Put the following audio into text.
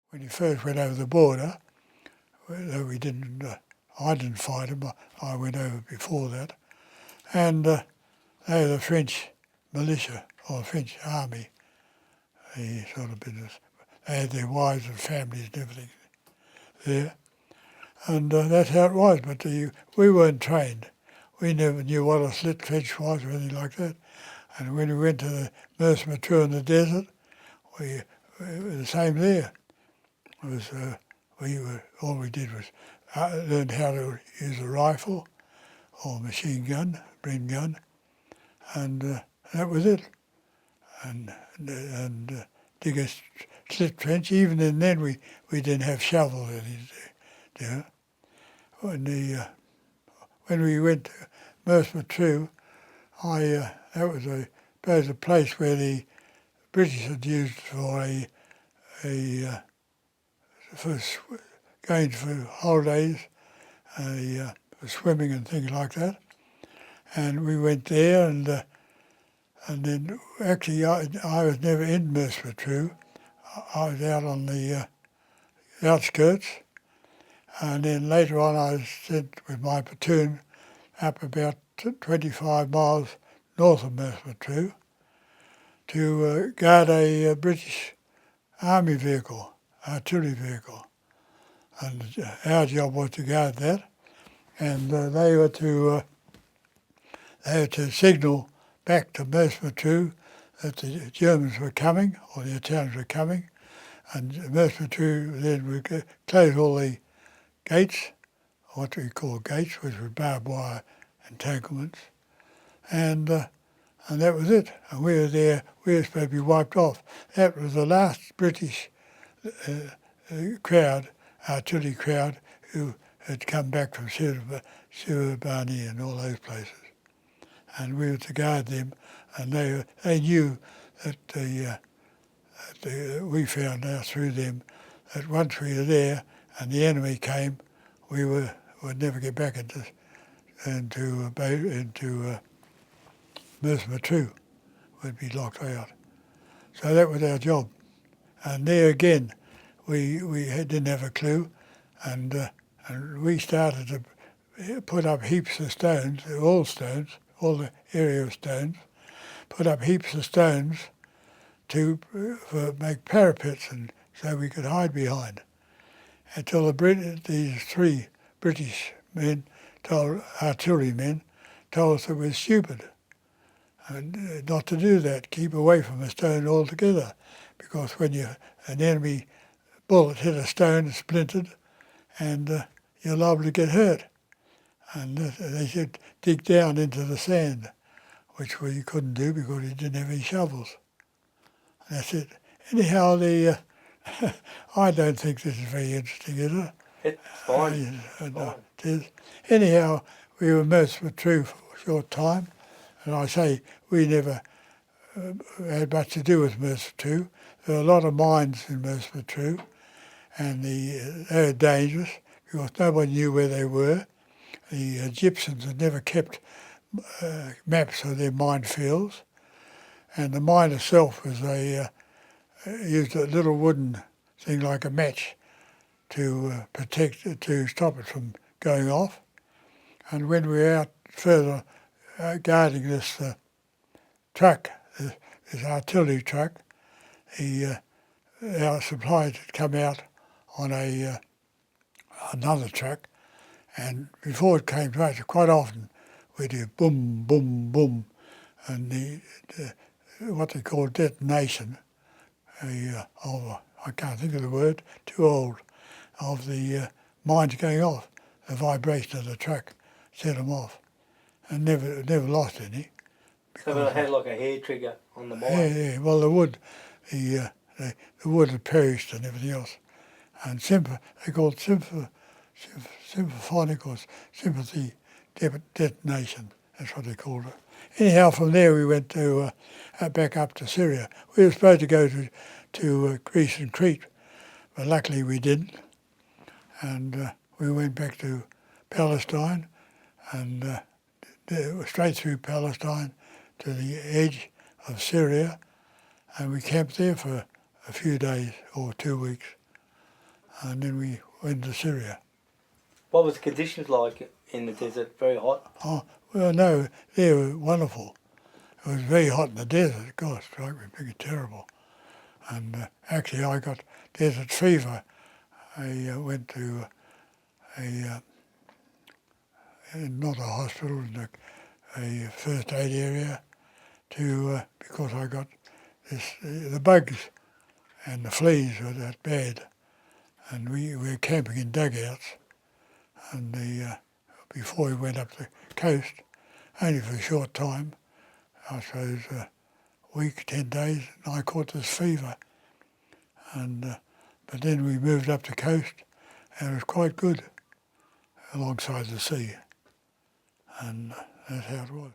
when he first went over the border, though I didn't fight him, I went over before that, and they were the French militia or French army, the sort of business. They had their wives and families and everything there, and that's how it was. But we weren't trained. We never knew what a slit trench was or anything like that. And when we went to the Mercer Mature in the desert, we were the same there. It was, all we did was learn how to use a rifle or machine gun, Bren gun, and that was it. And dig a slit trench. Even then, we didn't have shovels there. When we went to Mercer Mature, that was a place where the British had used for going for holidays, for swimming and things like that. And we went there, and then actually I was never in Mercer Mature. I was out on the outskirts, and then later on I was sent with my platoon up about 25 miles north of Mercer Mature to guard a British army vehicle, artillery vehicle. And our job was to guard that, and they were to signal back to Mercer Mature that the Germans were coming, or the Italians were coming, and Mercer Mature then would close all the gates, what we call gates, which were barbed wire entanglements, and that was it. And we were there, we were supposed to be wiped off. That was the last British crowd, artillery crowd, who had come back from Suwabani and all those places. And we were to guard them, and they knew that we found out through them that once we were there and the enemy came, we would never get back into Mercer Mature. We'd be locked out. So that was our job. And there again, we didn't have a clue, and we started to put up heaps of stones, all the area of stones, put up heaps of stones to make parapets, and so we could hide behind. Until these three British men, artillery men, told us that we're stupid, and not to do that, keep away from a stone altogether, because when an enemy bullet hit a stone, it splintered, and you're liable to get hurt. And they said dig down into the sand, which we couldn't do because we didn't have any shovels. And that's it. Anyhow, I don't think this is very interesting, is it? It's fine. It is. Anyhow, we were Mercer Mature for a short time, and I say we never had much to do with Mercer Mature. There were a lot of mines in Mercer Mature, and they were dangerous because nobody knew where they were. The Egyptians had never kept maps of their minefields, and the mine itself was used a little wooden thing like a match to stop it from going off. And when we were out further guarding this truck, this artillery truck, our supplies had come out on another truck, and before it came to us, quite often we'd do boom, boom, boom, and what they call detonation, I can't think of the word, too old, of the mines going off. The vibration of the truck set them off, and never lost any. So it had like a hair trigger on the mine? Yeah, well the wood had perished and everything else. And they called symphonic or sympathy detonation, that's what they called it. Anyhow, from there we went to back up to Syria. We were supposed to go to Greece and Crete, but luckily we didn't. And we went back to Palestine, and straight through Palestine to the edge of Syria, and we camped there for a few days or 2 weeks. and then we went to Syria. What was the conditions like in the desert? Very hot? Oh, well, no, they were wonderful. It was very hot in the desert. God, strike me, pretty terrible. And actually, I got desert fever. I went to not a hospital, a first aid area, because I got the bugs and the fleas were that bad. And we were camping in dugouts, and before we went up the coast, only for a short time, I suppose a week, 10 days, and I caught this fever. And but then we moved up the coast, and it was quite good alongside the sea, and that's how it was.